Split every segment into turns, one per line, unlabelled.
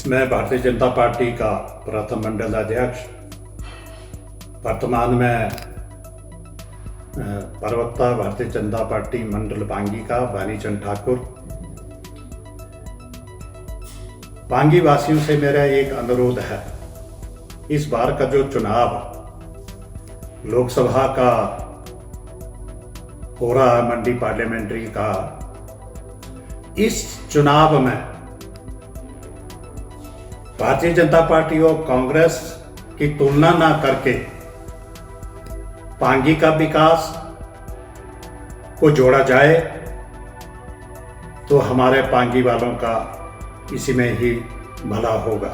मैं भारतीय जनता पार्टी का प्रथम मंडल अध्यक्ष, वर्तमान में प्रवक्ता भारतीय जनता पार्टी मंडल पांगी का भानीचंद ठाकुर। पांगी वासियों से मेरा एक अनुरोध है, इस बार का जो चुनाव लोकसभा का हो रहा है, मंडी पार्लियामेंट्री का, इस चुनाव में भारतीय जनता पार्टी और कांग्रेस की तुलना ना करके पांगी का विकास को जोड़ा जाए तो हमारे पांगी वालों का इसी में ही भला होगा।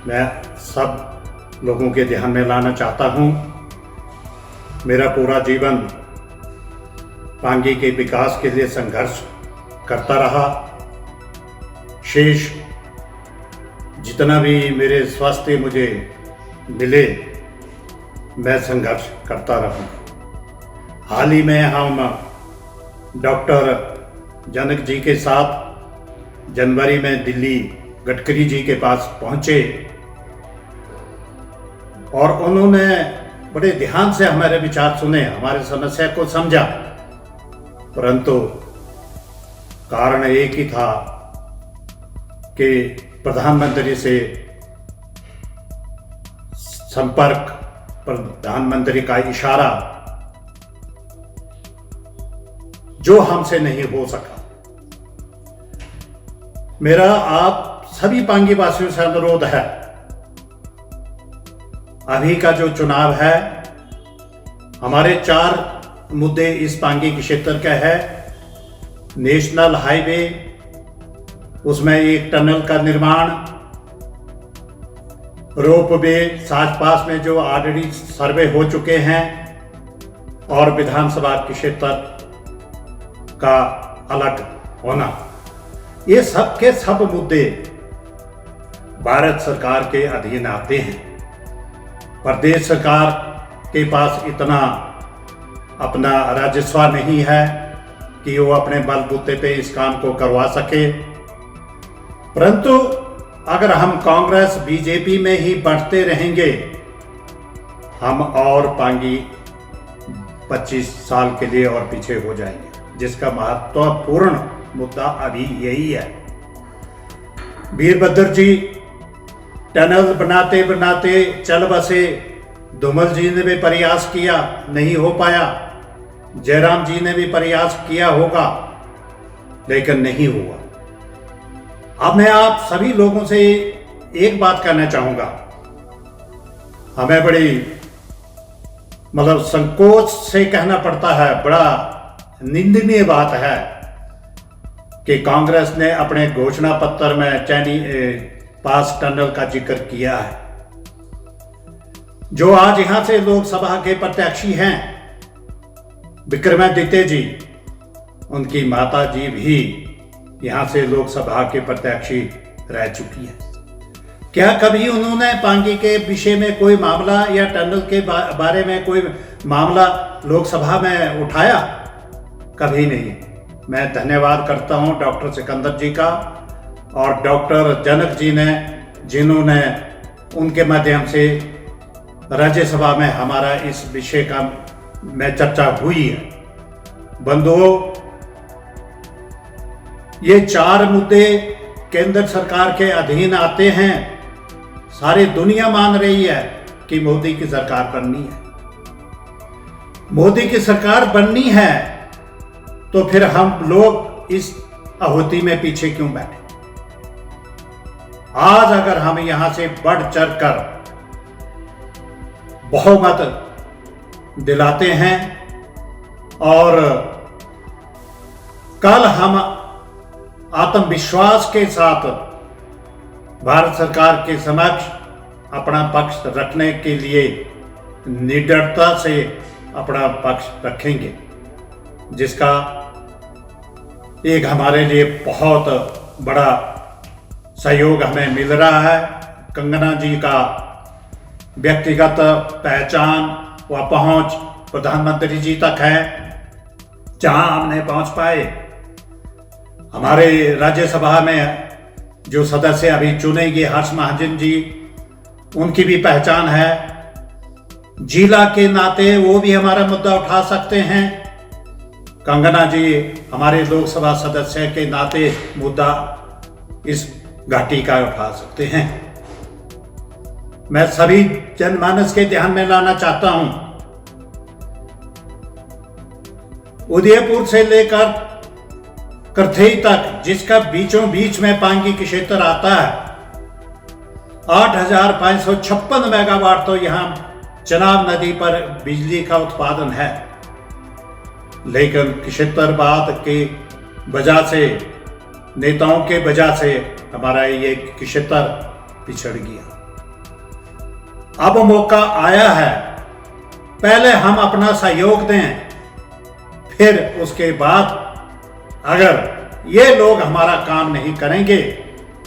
मैं सब लोगों के ध्यान में लाना चाहता हूं, मेरा पूरा जीवन पांगी के विकास के लिए संघर्ष करता रहा। शेष जितना भी मेरे स्वास्थ्य मुझे मिले, मैं संघर्ष करता रहूं। हाल ही में हम डॉक्टर जनक जी के साथ जनवरी में दिल्ली गडकरी जी के पास पहुंचे और उन्होंने बड़े ध्यान से हमारे विचार सुने, हमारी समस्या को समझा, परंतु कारण एक ही था कि प्रधानमंत्री से संपर्क, प्रधानमंत्री का इशारा जो हमसे नहीं हो सका। मेरा आप सभी पांगी वासियों से अनुरोध है, अभी का जो चुनाव है, हमारे 4 मुद्दे इस पांगी के क्षेत्र का है। नेशनल हाईवे, उसमें एक टनल का निर्माण, रोपवे आसपास में जो ऑलरेडी सर्वे हो चुके हैं, और विधानसभा के क्षेत्र का अलग होना। ये सब के सब मुद्दे भारत सरकार के अधीन आते हैं। प्रदेश सरकार के पास इतना अपना राजस्व नहीं है कि वो अपने बलबूते पे इस काम को करवा सके, परंतु अगर हम कांग्रेस बीजेपी में ही बढ़ते रहेंगे, हम और पांगी 25 साल के लिए और पीछे हो जाएंगे, जिसका महत्वपूर्ण मुद्दा अभी यही है। वीरभद्र जी टनल बनाते बनाते चल बसे, धूमल जी ने भी प्रयास किया, नहीं हो पाया, जयराम जी ने भी प्रयास किया होगा, लेकिन नहीं हुआ। अब मैं आप सभी लोगों से एक बात कहना चाहूंगा, हमें बड़ी संकोच से कहना पड़ता है, बड़ा निंदनीय बात है कि कांग्रेस ने अपने घोषणा पत्र में चैनी पास टनल का जिक्र किया है। जो आज यहां से लोकसभा के प्रत्याशी हैं, विक्रमादित्य जी, उनकी माता जी भी यहां से लोकसभा के प्रत्याशी रह चुकी है। क्या कभी उन्होंने पांगी के विषय में कोई मामला या टनल के बारे में कोई मामला लोकसभा में उठाया? कभी नहीं। मैं धन्यवाद करता हूं डॉक्टर सिकंदर जी का और डॉक्टर जनक जी ने, जिन्होंने उनके माध्यम से राज्यसभा में हमारा इस विषय का में चर्चा हुई है। बंधुओं, ये 4 मुद्दे केंद्र सरकार के अधीन आते हैं। सारी दुनिया मान रही है कि मोदी की सरकार बननी है। मोदी की सरकार बननी है तो फिर हम लोग इस आहुति में पीछे क्यों बैठे? आज अगर हम यहां से बढ़ चढ़ कर बहुमत दिलाते हैं और कल हम आत्मविश्वास के साथ भारत सरकार के समक्ष अपना पक्ष रखने के लिए निडरता से अपना पक्ष रखेंगे, जिसका एक हमारे लिए बहुत बड़ा सहयोग हमें मिल रहा है। कंगना जी का व्यक्तिगत पहचान व पहुंच प्रधानमंत्री जी तक है, जहां हम नहीं पहुंच पाए। हमारे राज्यसभा में जो सदस्य अभी चुनेंगे हर्ष महाजन जी, उनकी भी पहचान है। जिला के नाते वो भी हमारा मुद्दा उठा सकते हैं। कंगना जी हमारे लोकसभा सदस्य के नाते मुद्दा इस घाटी का उठा सकते हैं। मैं सभी जनमानस के ध्यान में लाना चाहता हूं, उदयपुर से लेकर करथई तक, जिसका बीचों बीच में पांगी की क्षेत्र आता है, 8,556 मेगावाट तो यहां चनाब नदी पर बिजली का उत्पादन है। लेकिन क्षेत्रवाद की वजह से, नेताओं के वजह से हमारा ये क्षेत्र पिछड़ गया। अब मौका आया है, पहले हम अपना सहयोग दें, फिर उसके बाद अगर ये लोग हमारा काम नहीं करेंगे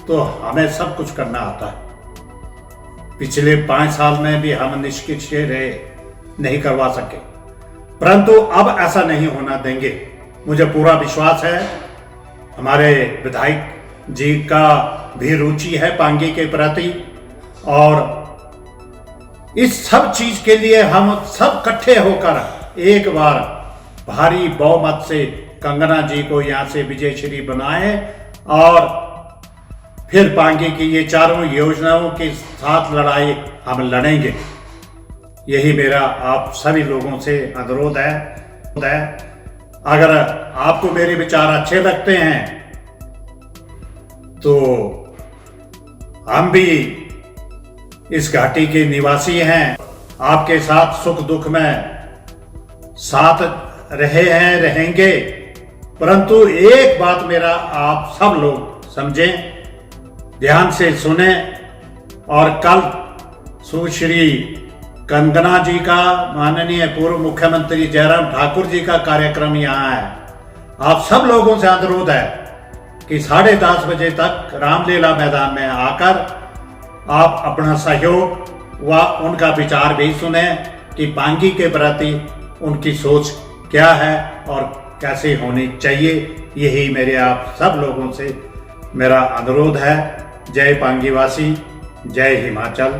तो हमें सब कुछ करना आता है। पिछले 5 साल में भी हम निष्क्रिय रहे, नहीं करवा सके, परंतु अब ऐसा नहीं होना देंगे। मुझे पूरा विश्वास है, हमारे विधायक जी का भी रुचि है पांगी के प्रति, और इस सब चीज के लिए हम सब इकट्ठे होकर एक बार भारी बहुमत से कंगना जी को यहां से विजयश्री बनाए और फिर पांगी की ये चारों योजनाओं के साथ लड़ाई हम लड़ेंगे। यही मेरा आप सभी लोगों से अनुरोध है। अगर आपको मेरे विचार अच्छे लगते हैं तो हम भी इस घाटी के निवासी हैं, आपके साथ सुख दुख में साथ रहे हैं, रहेंगे। परंतु एक बात मेरा आप सब लोग समझें, ध्यान से सुने, और कल सुश्री कंगना जी का, माननीय पूर्व मुख्यमंत्री जयराम ठाकुर जी का कार्यक्रम यहाँ है। आप सब लोगों से अनुरोध है कि 10:30 बजे तक रामलीला मैदान में आकर आप अपना सहयोग व उनका विचार भी सुने कि पांगी के प्रति उनकी सोच क्या है और कैसे होनी चाहिए। यही मेरे आप सब लोगों से मेरा अनुरोध है। जय पांगीवासी, जय हिमाचल।